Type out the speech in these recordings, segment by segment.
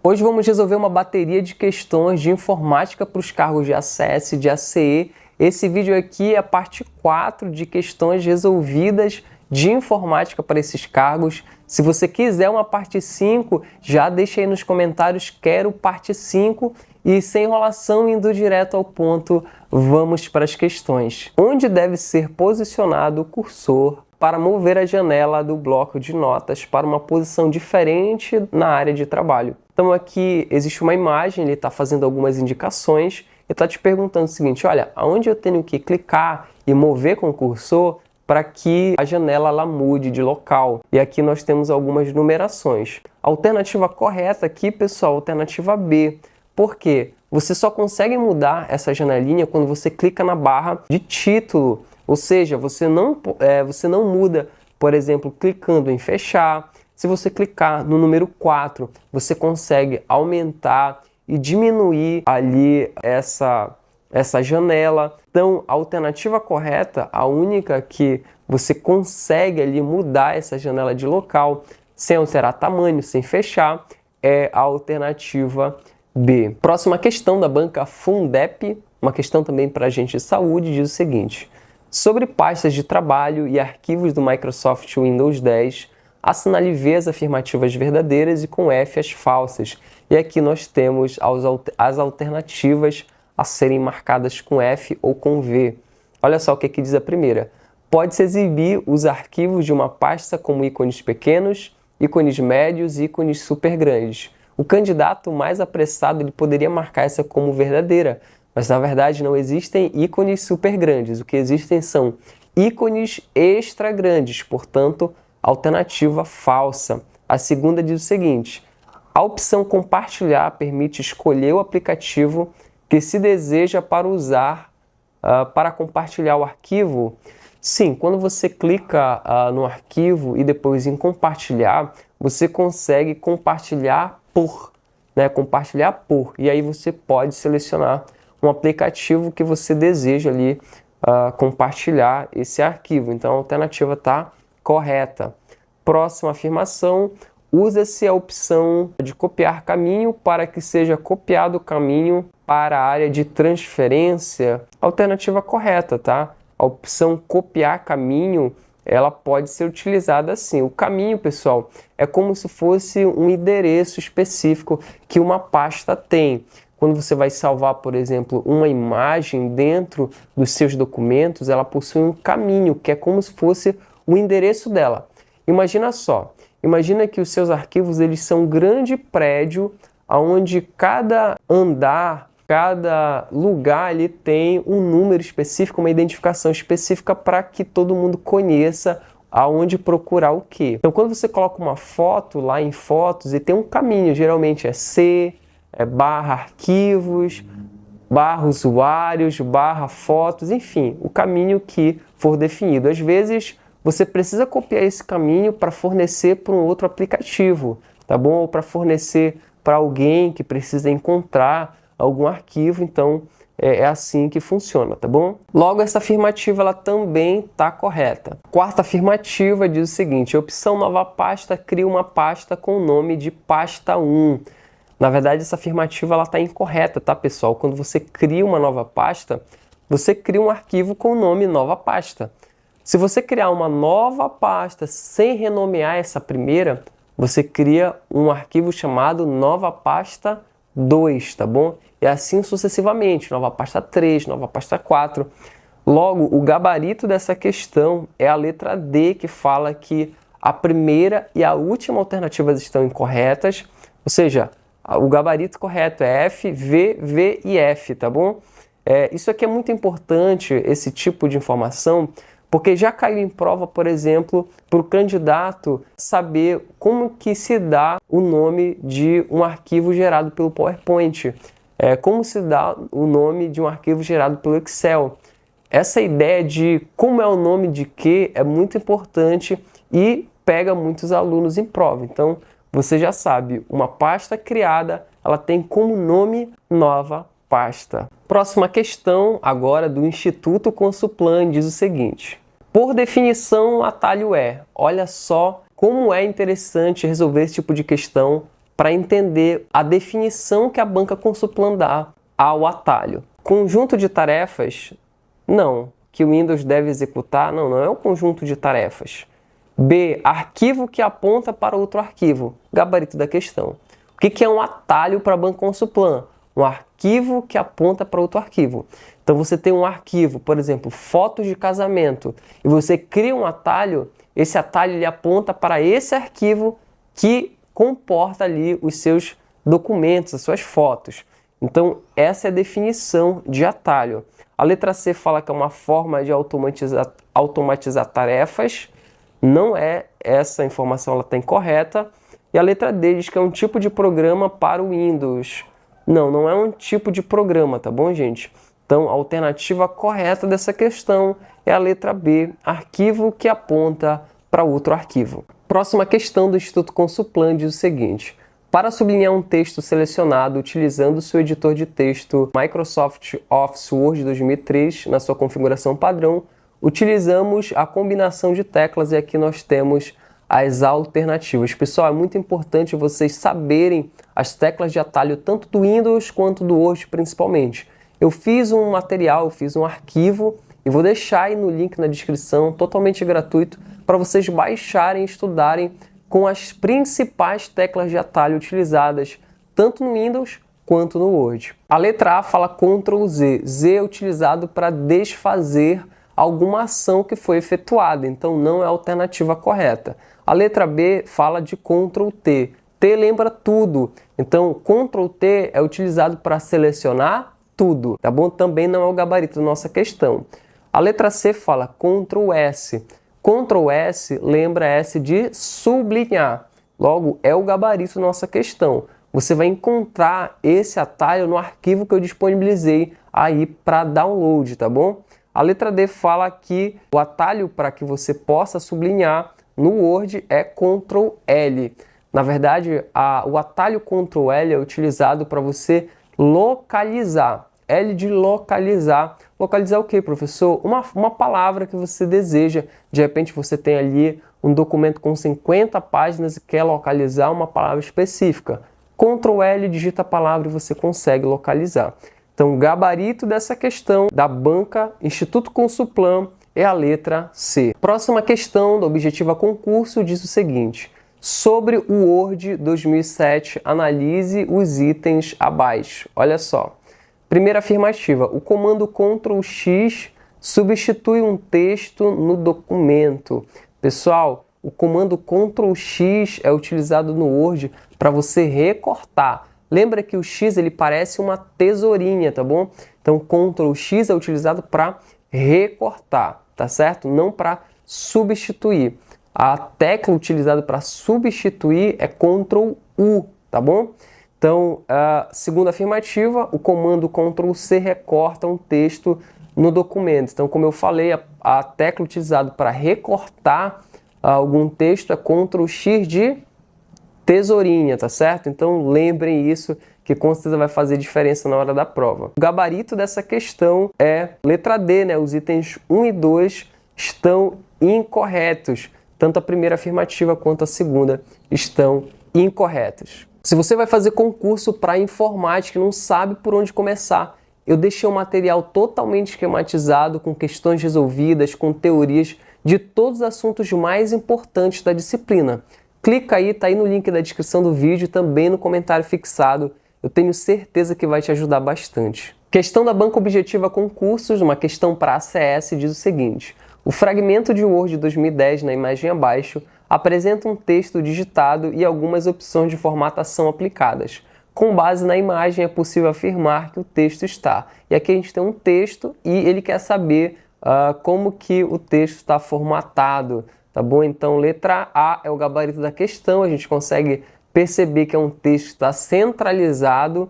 Hoje vamos resolver uma bateria de questões de informática para os cargos de ACS e de ACE. Esse vídeo aqui é a parte 4 de questões resolvidas de informática para esses cargos. Se você quiser uma parte 5, já deixa aí nos comentários, quero parte 5. E sem enrolação, indo direto ao ponto, vamos para as questões. Onde deve ser posicionado o cursor para mover a janela do bloco de notas para uma posição diferente na área de trabalho? Então aqui existe uma imagem, ele está fazendo algumas indicações e está te perguntando o seguinte: olha, aonde eu tenho que clicar e mover com o cursor para que a janela ela mude de local? E aqui nós temos algumas numerações. A alternativa correta aqui, pessoal, alternativa B. Por quê? Você só consegue mudar essa janelinha quando você clica na barra de título. Ou seja, você não muda, por exemplo, clicando em fechar. Se você clicar no número 4, você consegue aumentar e diminuir ali essa janela. Então, a alternativa correta, a única que você consegue ali mudar essa janela de local, sem alterar tamanho, sem fechar, é a alternativa B. Próxima questão da banca Fundep, uma questão também para agente de saúde, diz o seguinte: sobre pastas de trabalho e arquivos do Microsoft Windows 10, assinale V as afirmativas verdadeiras e com F as falsas. E aqui nós temos as alternativas a serem marcadas com F ou com V. Olha só o que diz a primeira. Pode-se exibir os arquivos de uma pasta como ícones pequenos, ícones médios e ícones super grandes. O candidato mais apressado ele poderia marcar essa como verdadeira, mas na verdade não existem ícones super grandes. O que existem são ícones extra grandes, portanto, alternativa falsa. A segunda diz o seguinte: a opção compartilhar permite escolher o aplicativo que se deseja para usar para compartilhar o arquivo. Sim, quando você clica no arquivo e depois em compartilhar, você consegue compartilhar por, né? Compartilhar por. E aí você pode selecionar um aplicativo que você deseja ali compartilhar esse arquivo. Então a alternativa está correta. Próxima afirmação: usa-se a opção de copiar caminho para que seja copiado o caminho para a área de transferência. Alternativa correta, tá? A opção copiar caminho, ela pode ser utilizada assim. O caminho, pessoal, é como se fosse um endereço específico que uma pasta tem. Quando você vai salvar, por exemplo, uma imagem dentro dos seus documentos, ela possui um caminho, que é como se fosse o endereço dela. Imagina só, imagina que os seus arquivos eles são um grande prédio, onde cada andar, cada lugar ali tem um número específico, uma identificação específica para que todo mundo conheça aonde procurar o quê. Então, quando você coloca uma foto lá em fotos e tem um caminho, geralmente é C, barra arquivos, barra usuários, barra fotos, enfim, o caminho que for definido. Às vezes, você precisa copiar esse caminho para fornecer para um outro aplicativo, tá bom? Ou para fornecer para alguém que precisa encontrar algum arquivo, então é assim que funciona, tá bom? Logo, essa afirmativa ela também está correta. Quarta afirmativa diz o seguinte: a opção nova pasta cria uma pasta com o nome de pasta 1. Na verdade, essa afirmativa ela está incorreta, tá, pessoal? Quando você cria uma nova pasta, você cria um arquivo com o nome nova pasta. Se você criar uma nova pasta sem renomear essa primeira, você cria um arquivo chamado nova pasta 2, tá bom? E assim sucessivamente, nova pasta 3, nova pasta 4. Logo, o gabarito dessa questão é a letra D, que fala que a primeira e a última alternativas estão incorretas, ou seja, o gabarito correto é F, V, V e F, tá bom? Isso aqui é muito importante, esse tipo de informação, porque já caiu em prova, por exemplo, para o candidato saber como que se dá o nome de um arquivo gerado pelo PowerPoint. Como se dá o nome de um arquivo gerado pelo Excel. Essa ideia de como é o nome de quê é muito importante e pega muitos alunos em prova. Então, você já sabe, uma pasta criada, ela tem como nome nova pasta. Próxima questão, agora do Instituto Consuplan, diz o seguinte: por definição, o atalho é. Olha só como é interessante resolver esse tipo de questão para entender a definição que a banca Consulplan dá ao atalho. Conjunto de tarefas? Não. Que o Windows deve executar? Não, não é um conjunto de tarefas. B. Arquivo que aponta para outro arquivo. Gabarito da questão. O que é um atalho para a banca Consulplan? Um arquivo que aponta para outro arquivo. Então você tem um arquivo, por exemplo, fotos de casamento, e você cria um atalho, esse atalho ele aponta para esse arquivo que comporta ali os seus documentos, as suas fotos. Então essa é a definição de atalho. A letra C fala que é uma forma de automatizar tarefas. Não é essa informação, ela está incorreta. E a letra D diz que é um tipo de programa para o Windows. Não, não é um tipo de programa, tá bom, gente? Então, a alternativa correta dessa questão é a letra B, arquivo que aponta para outro arquivo. Próxima questão do Instituto Consulplan diz o seguinte: para sublinhar um texto selecionado utilizando o seu editor de texto Microsoft Office Word 2003 na sua configuração padrão, utilizamos a combinação de teclas e aqui nós temos as alternativas. Pessoal, é muito importante vocês saberem as teclas de atalho tanto do Windows quanto do Word principalmente. Eu fiz um material, eu fiz um arquivo e vou deixar aí no link na descrição, totalmente gratuito, para vocês baixarem e estudarem com as principais teclas de atalho utilizadas tanto no Windows quanto no Word. A letra A fala Ctrl Z. Z é utilizado para desfazer alguma ação que foi efetuada, então não é a alternativa correta. A letra B fala de Ctrl T. T lembra tudo, então Ctrl T é utilizado para selecionar tudo, tá bom? Também não é o gabarito da nossa questão. A letra C fala Ctrl S. Ctrl S lembra S de sublinhar, logo é o gabarito da nossa questão. Você vai encontrar esse atalho no arquivo que eu disponibilizei aí para download, tá bom? A letra D fala que o atalho para que você possa sublinhar no Word é Ctrl L. Na verdade, o atalho Ctrl L é utilizado para você localizar. L de localizar. Localizar o que, professor? Uma palavra que você deseja. De repente você tem ali um documento com 50 páginas e quer localizar uma palavra específica. Ctrl L, digita a palavra e você consegue localizar. Então, o gabarito dessa questão da banca Instituto Consulplan é a letra C. Próxima questão da objetiva concurso diz o seguinte: sobre o Word 2007, analise os itens abaixo. Olha só. Primeira afirmativa: o comando Ctrl X substitui um texto no documento. Pessoal, o comando Ctrl X é utilizado no Word para você recortar. Lembra que o X ele parece uma tesourinha, tá bom? Então, Ctrl X é utilizado para recortar, tá certo? Não para substituir. A tecla utilizada para substituir é Ctrl U, tá bom? Então, a segunda afirmativa, o comando Ctrl C recorta um texto no documento. Então, como eu falei, a tecla utilizada para recortar algum texto é Ctrl X de tesourinha, tá certo? Então lembrem isso, que com certeza vai fazer diferença na hora da prova. O gabarito dessa questão é letra D, né? Os itens 1 e 2 estão incorretos. Tanto a primeira afirmativa quanto a segunda estão incorretos. Se você vai fazer concurso para informática e não sabe por onde começar, eu deixei um material totalmente esquematizado, com questões resolvidas, com teorias de todos os assuntos mais importantes da disciplina. Clica aí, tá aí no link da descrição do vídeo e também no comentário fixado. Eu tenho certeza que vai te ajudar bastante. Questão da banca objetiva concursos, uma questão para ACS, diz o seguinte: o fragmento de Word 2010 na imagem abaixo apresenta um texto digitado e algumas opções de formatação aplicadas. Com base na imagem é possível afirmar que o texto está. E aqui a gente tem um texto e ele quer saber como que o texto está formatado. Tá bom? Então, letra A é o gabarito da questão. A gente consegue perceber que é um texto que está centralizado,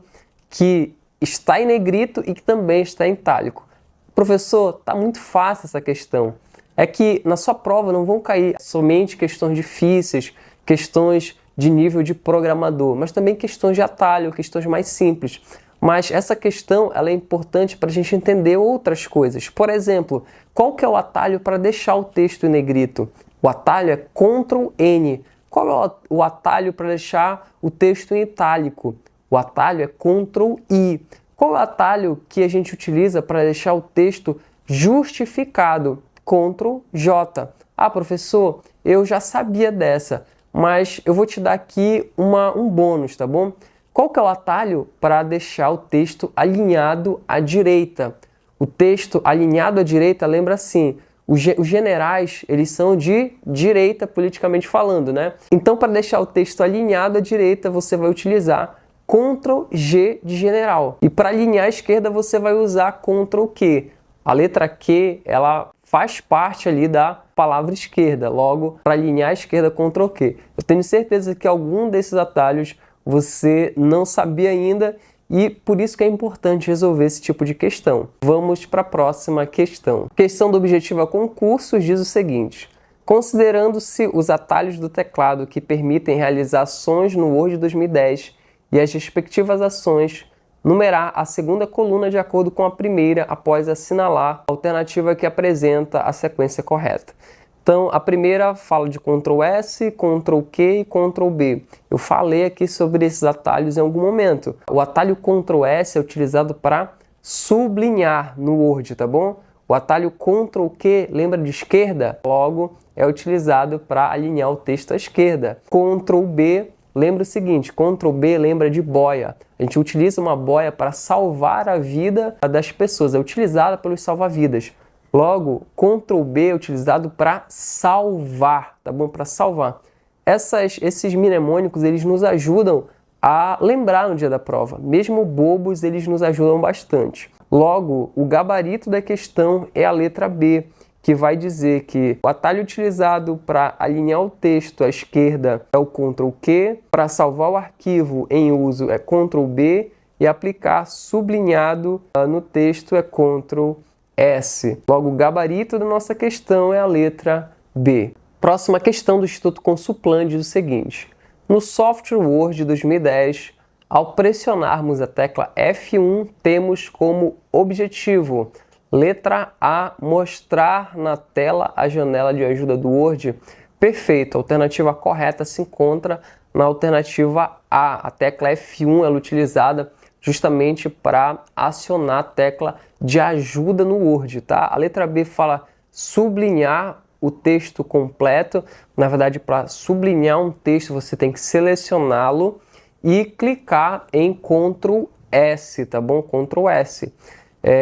que está em negrito e que também está em itálico. Professor, tá muito fácil essa questão. É que na sua prova não vão cair somente questões difíceis, questões de nível de programador, mas também questões de atalho, questões mais simples. Mas essa questão ela é importante para a gente entender outras coisas. Por exemplo, qual que é o atalho para deixar o texto em negrito? O atalho é Ctrl N. Qual é o atalho para deixar o texto em itálico? O atalho é Ctrl I. Qual é o atalho que a gente utiliza para deixar o texto justificado? Ctrl J. Ah, professor, eu já sabia dessa, mas eu vou te dar aqui um bônus, tá bom? Qual que é o atalho para deixar o texto alinhado à direita? O texto alinhado à direita, lembra assim, os generais, eles são de direita politicamente falando, né? Então, para deixar o texto alinhado à direita, você vai utilizar Ctrl G de general. E para alinhar à esquerda, você vai usar Ctrl Q. A letra Q, ela faz parte ali da palavra esquerda. Logo, para alinhar à esquerda, Ctrl Q. Eu tenho certeza que algum desses atalhos você não sabia ainda e por isso que é importante resolver esse tipo de questão. Vamos para a próxima questão. Questão do objetivo a concursos diz o seguinte: considerando-se os atalhos do teclado que permitem realizar ações no Word 2010 e as respectivas ações, numerar a segunda coluna de acordo com a primeira após assinalar a alternativa que apresenta a sequência correta. Então, a primeira fala de Ctrl S, Ctrl Q e Ctrl B. Eu falei aqui sobre esses atalhos em algum momento. O atalho Ctrl S é utilizado para sublinhar no Word, tá bom? O atalho Ctrl Q, lembra de esquerda? Logo, é utilizado para alinhar o texto à esquerda. Ctrl B, lembra o seguinte, Ctrl B lembra de boia. A gente utiliza uma boia para salvar a vida das pessoas, é utilizada pelos salva-vidas. Logo, Ctrl B é utilizado para salvar, tá bom? Para salvar. Esses mnemônicos, eles nos ajudam a lembrar no dia da prova. Mesmo bobos, eles nos ajudam bastante. Logo, o gabarito da questão é a letra B, que vai dizer que o atalho utilizado para alinhar o texto à esquerda é o Ctrl Q, para salvar o arquivo em uso é Ctrl B e aplicar sublinhado no texto é Ctrl S. Logo, o gabarito da nossa questão é a letra B. Próxima questão do Instituto Consulplan diz o seguinte: no software Word 2010, ao pressionarmos a tecla F1, temos como objetivo: letra A, mostrar na tela a janela de ajuda do Word. Perfeito, a alternativa correta se encontra na alternativa A. A tecla F1 ela é utilizada justamente para acionar a tecla de ajuda no Word, tá? A letra B fala sublinhar o texto completo. Na verdade, para sublinhar um texto, você tem que selecioná-lo e clicar em Ctrl S, tá bom? Ctrl S.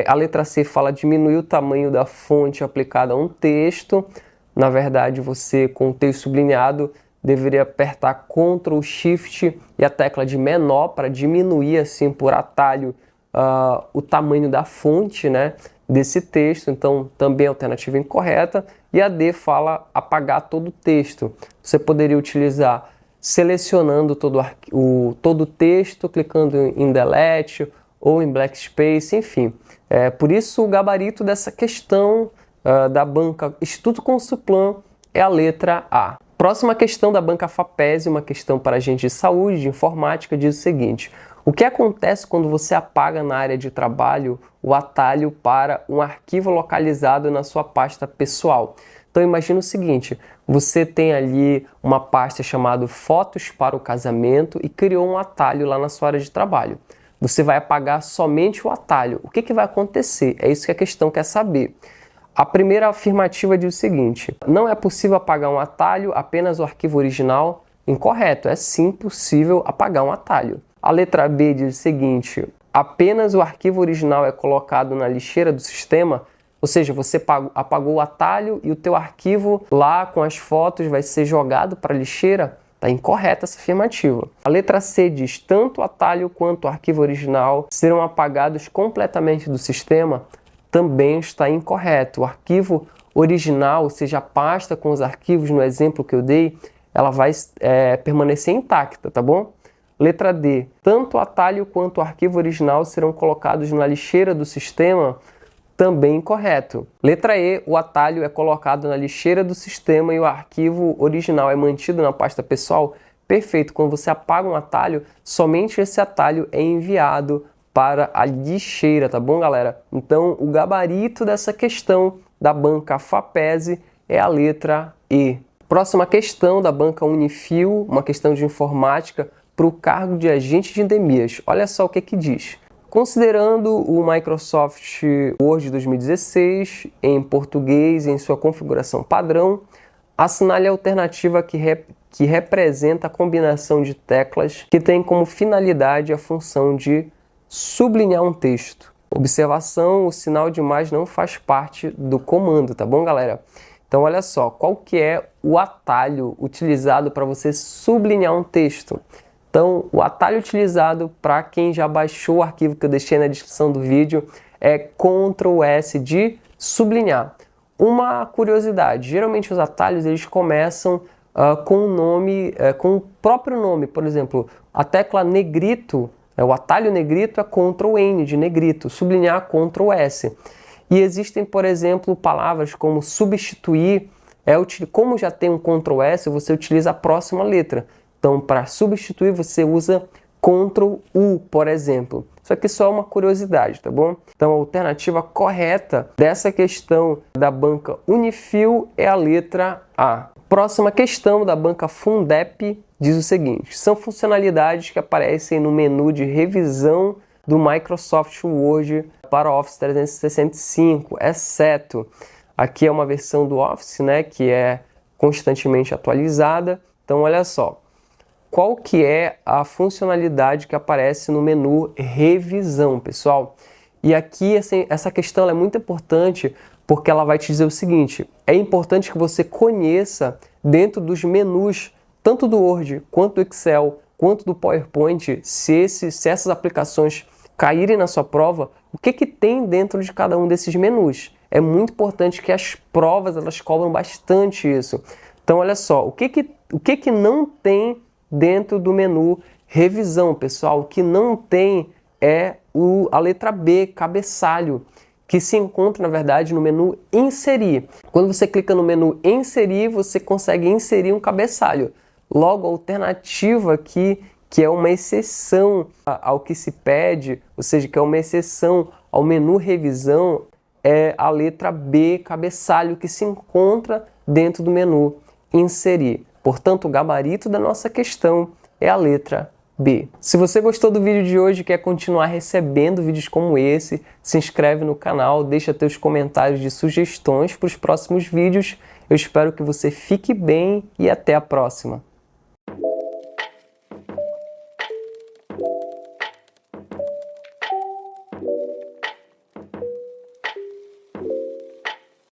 A letra C fala diminuir o tamanho da fonte aplicada a um texto. Na verdade, você, com o texto sublinhado, deveria apertar Ctrl Shift e a tecla de menor para diminuir assim por atalho o tamanho da fonte, né, desse texto. Então, também é alternativa incorreta. E a D fala apagar todo o texto. Você poderia utilizar selecionando todo o texto, clicando em Delete ou em Backspace, enfim. Por isso, o gabarito dessa questão da banca Instituto Consulplan é a letra A. Próxima questão da banca FAPESI, uma questão para agente de saúde, de informática, diz o seguinte: o que acontece quando você apaga na área de trabalho o atalho para um arquivo localizado na sua pasta pessoal? Então imagina o seguinte, você tem ali uma pasta chamada Fotos para o Casamento e criou um atalho lá na sua área de trabalho. Você vai apagar somente o atalho. O que vai acontecer? É isso que a questão quer saber. A primeira afirmativa diz o seguinte: não é possível apagar um atalho, apenas o arquivo original. Incorreto, é sim possível apagar um atalho. A letra B diz o seguinte: apenas o arquivo original é colocado na lixeira do sistema, ou seja, você apagou o atalho e o teu arquivo lá com as fotos vai ser jogado para a lixeira. Está incorreta essa afirmativa. A letra C diz: tanto o atalho quanto o arquivo original serão apagados completamente do sistema. Também está incorreto. O arquivo original, ou seja, a pasta com os arquivos no exemplo que eu dei, ela vai permanecer intacta, tá bom? Letra D. Tanto o atalho quanto o arquivo original serão colocados na lixeira do sistema. Também incorreto. Letra E. O atalho é colocado na lixeira do sistema e o arquivo original é mantido na pasta pessoal. Perfeito. Quando você apaga um atalho, somente esse atalho é enviado para a lixeira, tá bom, galera? Então, o gabarito dessa questão da banca FAPESI é a letra E. Próxima questão da banca Unifil, uma questão de informática para o cargo de agente de endemias. Olha só o que diz. Considerando o Microsoft Word 2016 em português em sua configuração padrão, assinale a alternativa que representa a combinação de teclas que tem como finalidade a função de sublinhar um texto. Observação, o sinal de mais não faz parte do comando, tá bom, galera? Então, olha só, qual que é o atalho utilizado para você sublinhar um texto? Então, o atalho utilizado para quem já baixou o arquivo que eu deixei na descrição do vídeo é Ctrl S de sublinhar. Uma curiosidade, geralmente os atalhos eles começam com o nome, com o próprio nome. Por exemplo, a tecla negrito, o atalho negrito é Ctrl N de negrito, sublinhar Ctrl S. E existem, por exemplo, palavras como substituir, como já tem um Ctrl S, você utiliza a próxima letra. Então, para substituir, você usa Ctrl U, por exemplo. Isso aqui só é uma curiosidade, tá bom? Então, a alternativa correta dessa questão da banca Unifil é a letra A. Próxima questão da banca Fundep diz o seguinte: são funcionalidades que aparecem no menu de revisão do Microsoft Word para o Office 365, exceto, aqui é uma versão do Office, né, que é constantemente atualizada. Então, olha só, qual que é a funcionalidade que aparece no menu revisão, pessoal? E aqui, assim, essa questão é muito importante porque ela vai te dizer o seguinte: é importante que você conheça dentro dos menus, tanto do Word, quanto do Excel, quanto do PowerPoint, se essas aplicações caírem na sua prova, o que tem dentro de cada um desses menus. É muito importante que as provas elas cobram bastante isso. Então, olha só, o que não tem dentro do menu revisão, pessoal? O que não tem é a letra B, cabeçalho, que se encontra, na verdade, no menu inserir. Quando você clica no menu inserir, você consegue inserir um cabeçalho. Logo, a alternativa aqui, que é uma exceção ao que se pede, ou seja, que é uma exceção ao menu revisão, é a letra B, cabeçalho, que se encontra dentro do menu inserir. Portanto, o gabarito da nossa questão é a letra B. Se você gostou do vídeo de hoje e quer continuar recebendo vídeos como esse, se inscreve no canal, deixa teus comentários de sugestões para os próximos vídeos. Eu espero que você fique bem e até a próxima.